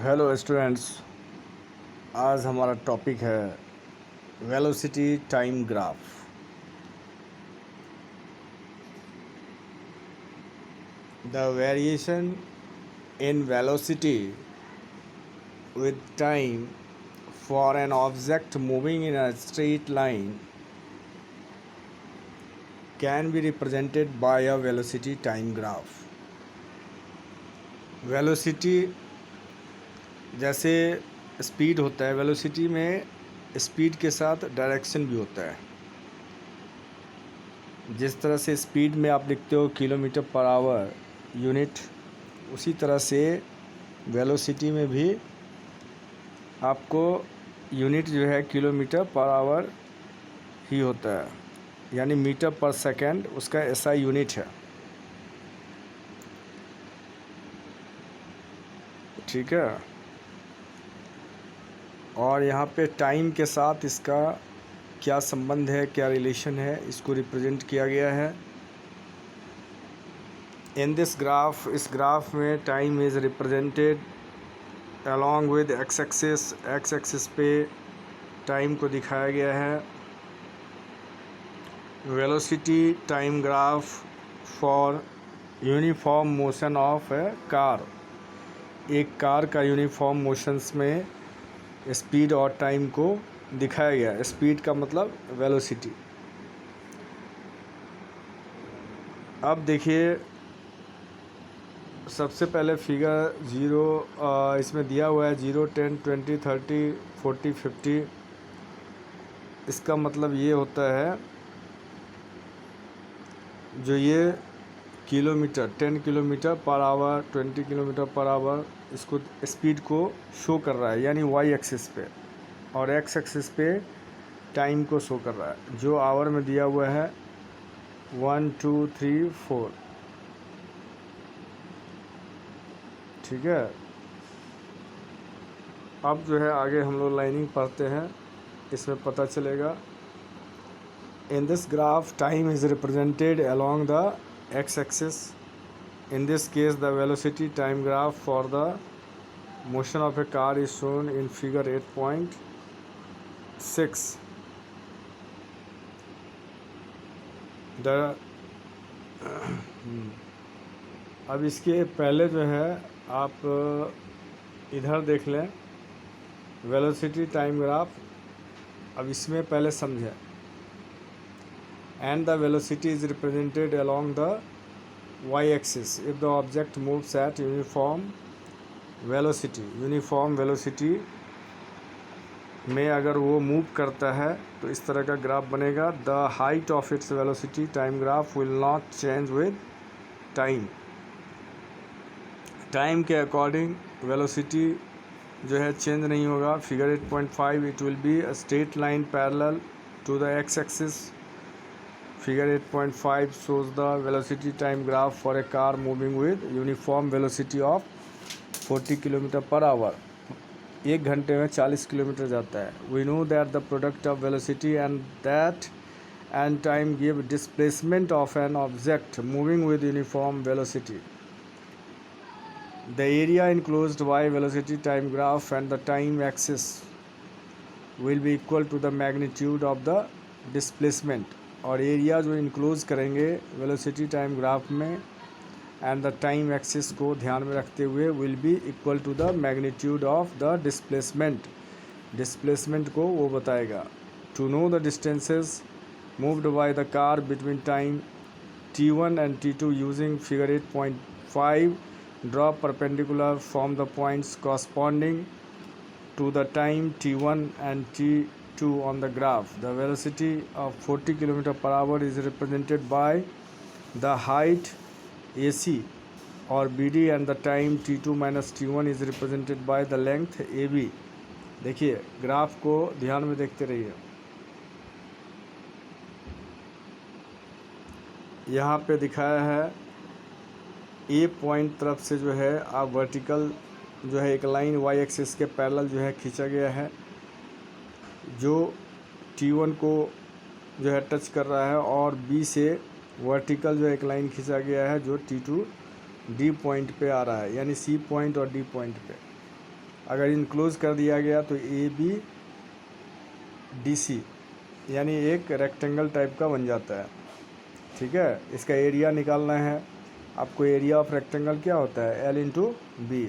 Hello students. आज हमारा topic है velocity time graph. The variation in velocity with time for an object moving in a straight line can be represented by a velocity time graph. Velocity जैसे speed होता है, velocity में speed के साथ direction भी होता है। जिस तरह से स्पीड में आप लिखते हो किलोमीटर पर आवर यूनिट, उसी तरह से वेलोसिटी में भी आपको यूनिट जो है किलोमीटर पर आवर ही होता है, यानी मीटर पर सेकंड उसका ऐसा यूनिट है। ठीक है। और यहाँ पे टाइम के साथ इसका क्या संबंध है, क्या रिलेशन है, इसको रिप्रेजेंट किया गया है इन दिस ग्राफ। इस ग्राफ में time is represented along with x axis. X axis पे टाइम को दिखाया गया है। Velocity time graph for uniform motion of A car. एक कार का यूनिफॉर्म मोशंस में स्पीड और टाइम को दिखाया गया। स्पीड का मतलब वेलोसिटी। अब देखिए, सबसे पहले फिगर 0 इसमें दिया हुआ है 0, 10, 20, 30, 40, 50। इसका मतलब ये होता है जो ये kilometre 10 kilometre per hour, 20 kilometre per hour, इसको स्पीड को शो कर रहा है, यानी वाई एक्सिस पे, और एक्स एक्सिस पे टाइम को शो कर रहा है जो आवर में दिया हुआ है 1, 2, 3, 4। ठीक है। अब जो है आगे हम लोग लाइनिंग पढ़ते हैं, इसमें पता चलेगा। In this graph time is represented along the x axis. In this case the velocity time graph for the motion of a car is shown in figure 8.6. अब इसके पहले जो है आप इधर देख लें वेलोसिटी टाइम ग्राफ। अब इसमें पहले समझें। And the velocity is represented along the y axis if the object moves at uniform velocity. Uniform velocity में अगर वो मूव करता है तो इस तरह का ग्राफ बनेगा। The height of its velocity time graph will not change with time. Time के अकॉर्डिंग वेलोसिटी जो है चेंज नहीं होगा। Figure 8.5 it will be a straight line parallel to the X axis. Figure 8.5 shows the velocity time graph for a car moving with uniform velocity of 40 km per hour. एक घंटे में 40 kilometre जाता है। We know that the product of velocity and time give displacement of an object moving with uniform velocity. The area enclosed by velocity time graph and the time axis will be equal to the magnitude of the displacement. और area जो enclose करेंगे velocity time graph में and the time axis को ध्यान में रखते हुए will be equal to the magnitude of the displacement. Displacement को वो बताएगा। To know the distances moved by the car between time t1 and t2 using figure 8.5 draw perpendicular from the points corresponding to the time t1 and t2 on the graph. The velocity of 40 km per hour is represented by the height AC or BD and the time t2 minus t1 is represented by the length AB. देखिए graph को ध्यान में देखते रहिए। यहाँ पे दिखाया है ए पॉइंट तरफ से जो है आप वर्टिकल जो है एक लाइन वाई एक्सिस के पैरेलल जो है खींचा गया है, जो T1 को जो है टच कर रहा है, और B से वर्टिकल जो एक लाइन खींचा गया है जो T2 D पॉइंट पे आ रहा है, यानी C पॉइंट और D पॉइंट पे। अगर इनक्लोज कर दिया गया तो ए बी डी सी यानी एक रेक्टेंगल टाइप का बन जाता है। ठीक है, इसका एरिया निकालना है आपको। एरिया ऑफ रेक्टेंगल क्या होता है? L into B.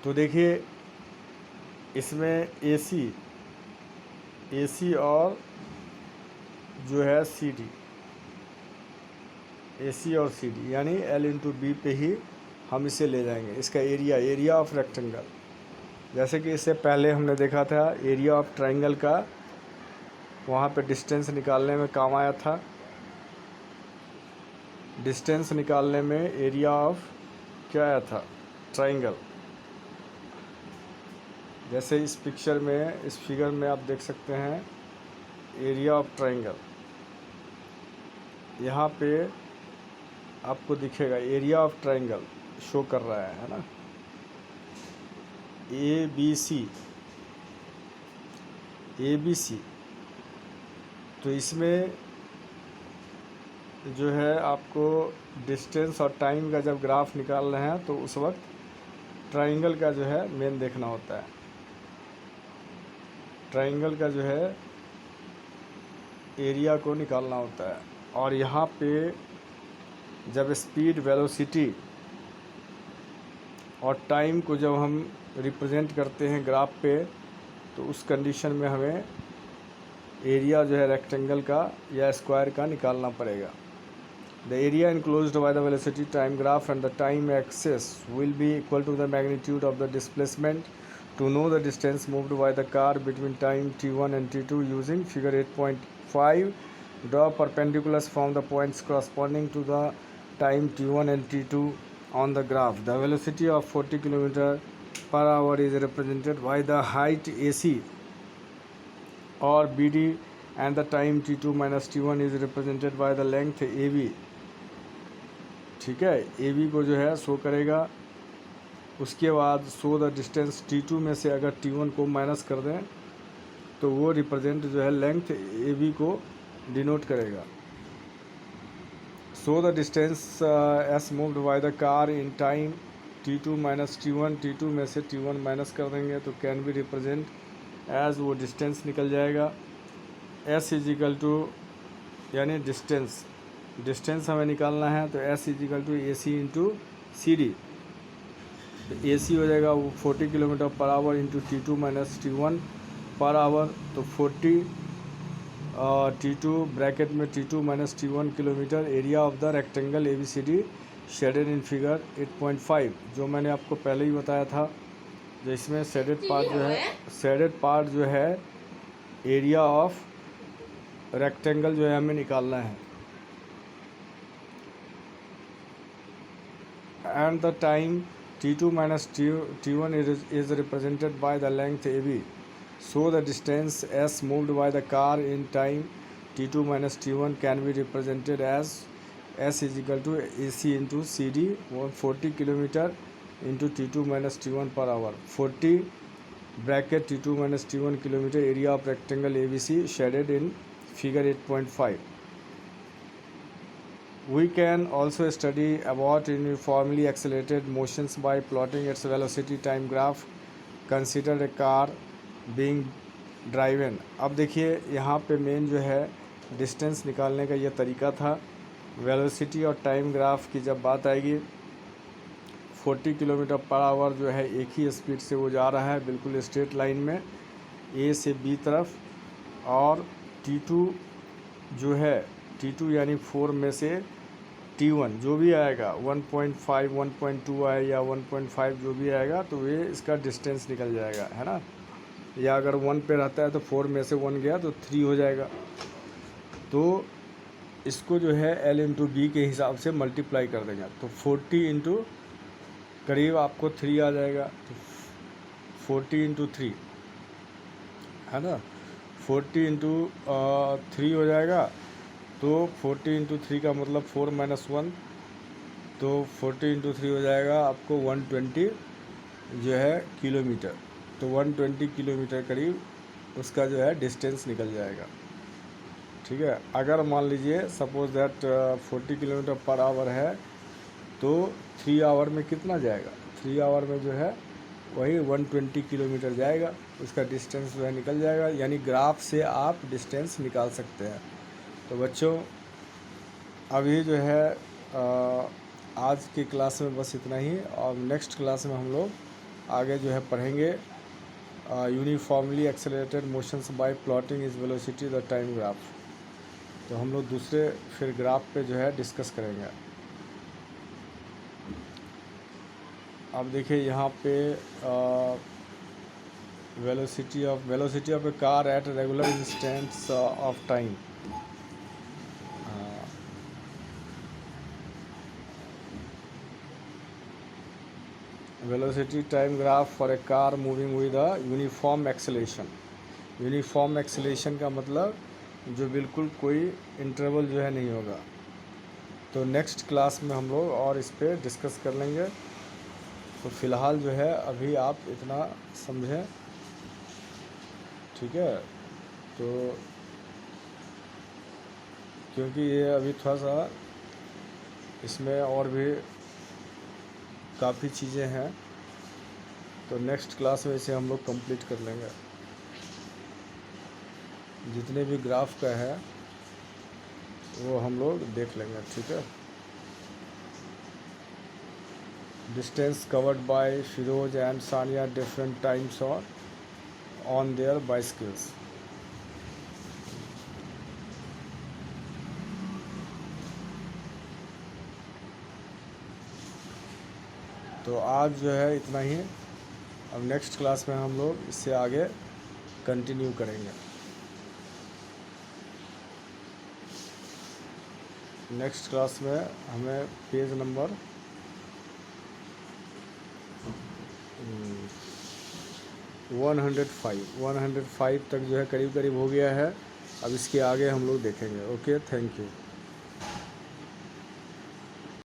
तो देखिए इसमें ए सी और जो है सी डी, ए सी और सी डी यानी एल इंटू बी पे ही हम इसे ले जाएंगे। इसका एरिया ऑफ रेक्टेंगल, जैसे कि इससे पहले हमने देखा था एरिया ऑफ ट्राइंगल का, वहाँ पे डिस्टेंस निकालने में काम आया था। डिस्टेंस निकालने में एरिया ऑफ क्या आया था? ट्राइंगल। जैसे इस पिक्चर में, इस फिगर में आप देख सकते हैं एरिया ऑफ ट्राइंगल। यहाँ पे आपको दिखेगा एरिया ऑफ ट्राइंगल शो कर रहा है ना, ए बी सी। तो इसमें जो है आपको डिस्टेंस और टाइम का जब ग्राफ निकाल रहे हैं तो उस वक्त ट्राइंगल का जो है मेन देखना होता है। ट्राइंगल का जो है एरिया को निकालना होता है। और यहाँ पे जब स्पीड, वेलोसिटी और टाइम को जब हम रिप्रेजेंट करते हैं ग्राफ पे, तो उस कंडीशन में हमें एरिया जो है रेक्टेंगल का या स्क्वायर का निकालना पड़ेगा। The area enclosed by the velocity time graph and the time axes will be equal to the magnitude of the displacement. To know the distance moved by the car between time t1 and t2 using figure 8.5, draw perpendiculars from the points corresponding to the time t1 and t2 on the graph. The velocity of 40 km/h is represented by the height AC or BD and the time t2 minus t1 is represented by the length AB. ठीक है, AB को जो है show करेगा। उसके बाद show the distance t2 में से अगर t1 को माइनस कर दें तो वो रिप्रेजेंट जो है लेंथ AB को डिनोट करेगा। Show the distance S moved by the car in time t2 minus t1। t2 में से t1 माइनस कर देंगे तो कैन बी रिप्रेजेंट एज, वो डिस्टेंस निकल जाएगा। s इज इक्वल टू यानी डिस्टेंस हमें निकालना है तो s is equal to A C into C D. A C हो जाएगा वो 40 km/h into t2 minus t1 per hour. तो 40 t2 ब्रैकेट में t2 minus t1 kilometre. Area of the rectangle ABCD shaded in figure 8.5, जो मैंने आपको पहले ही बताया था। जो इसमें शेडेड पार्ट जो है एरिया ऑफ रेक्टेंगल जो है हमें निकालना है। And the time t2 minus t1 is represented by the length AB. So the distance s moved by the car in time t2 minus t1 can be represented as s is equal to AC into CD, 40 km into t2 minus t1 per hour। 40 bracket t2 minus t1 km area of rectangle ABC shaded in figure 8.5। We can also study about uniformly accelerated motions by plotting its velocity time graph. Consider a car being driven। अब देखिए यहाँ पे main जो है distance निकालने का ये तरीका था। वेलोसिटी और टाइम ग्राफ की जब बात आएगी, 40 km/h जो है एक ही स्पीड से वो जा रहा है बिल्कुल स्ट्रेट लाइन में ए से बी तरफ। और t2 जो है t2 यानी 4 में से t1 जो भी आएगा 1.5, 1.2 आए या 1.5 जो भी आएगा तो ये इसका डिस्टेंस निकल जाएगा, है ना। या अगर 1 पे रहता है तो 4 में से 1 गया तो 3 हो जाएगा। तो इसको जो है L इंटू बी के हिसाब से मल्टीप्लाई कर देंगे तो 40 इंटू करीब आपको 3 आ जाएगा। तो 40 इंटू 3 है ना, 40 इंटू 3 हो जाएगा। तो 40 इंटू 3 का मतलब 4 माइनस 1, तो 40 इंटू 3 हो जाएगा आपको 120 जो है किलोमीटर। तो 120 किलोमीटर करीब उसका जो है डिस्टेंस निकल जाएगा। ठीक है, अगर मान लीजिए सपोज दैट 40 km/h है तो 3 आवर में कितना जाएगा? 3 आवर में जो है वही 120 किलोमीटर जाएगा, उसका डिस्टेंस जो है निकल जाएगा। यानी ग्राफ से आप डिस्टेंस निकाल सकते हैं। तो बच्चों अभी जो है आज की क्लास में बस इतना ही, और नेक्स्ट क्लास में हम लोग आगे जो है पढ़ेंगे uniformly accelerated motions bye plotting is velocity the time graph. तो हम लोग दूसरे फिर ग्राफ पे जो है डिस्कस करेंगे। अब देखिए यहाँ पे velocity of A car at regular instants of time. Velocity time graph for a car moving with a uniform acceleration. Uniform acceleration का मतलब जो बिल्कुल कोई इंटरवल जो है नहीं होगा। तो नेक्स्ट क्लास में हम लोग और इस पर डिस्कस कर लेंगे। तो फ़िलहाल जो है अभी आप इतना समझें, ठीक है। तो क्योंकि ये अभी थोड़ा सा इसमें और भी काफ़ी चीज़ें हैं, तो नेक्स्ट क्लास में इसे हम लोग कंप्लीट कर लेंगे। जितने भी ग्राफ का है वो हम लोग देख लेंगे, ठीक है। Distance covered by Firoz and Sania different times on their bicycles. तो आज जो है इतना ही। अब नेक्स्ट क्लास में हम लोग इससे आगे कंटिन्यू करेंगे। नेक्स्ट क्लास में हमें पेज नंबर 105 तक जो है करीब करीब हो गया है। अब इसके आगे हम लोग देखेंगे। Okay, thank you.